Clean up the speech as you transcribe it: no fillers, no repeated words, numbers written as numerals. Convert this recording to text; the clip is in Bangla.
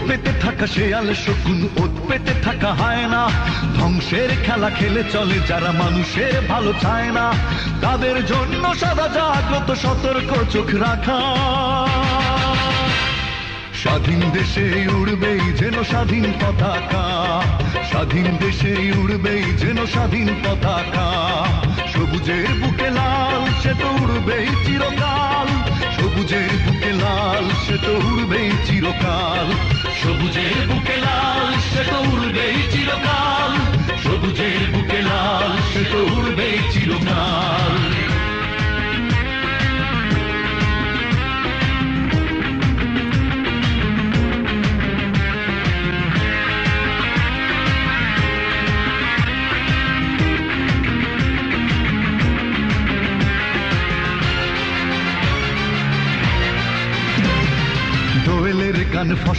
পেতে থাকা শেয়াল শকুন, ওত পেতে থাকা হায়না, ধ্বংসের খেলা খেলে চলে যারা মানুষের ভালো চায় না, তাদের জন্য সদা জাগ্রত সতর্ক চোখ রাখা। স্বাধীন দেশে উড়বেই যেন স্বাধীন পতাকা, স্বাধীন দেশে উড়বেই যেন স্বাধীন পতাকা। সবুজের বুকে লাল সে তো উড়বেই চিরকাল, সবুজের বুকে লাল সে তো উড়বেই চিরকাল, সবুজের বুকে লাল সে তো উড়বেই চিরকাল।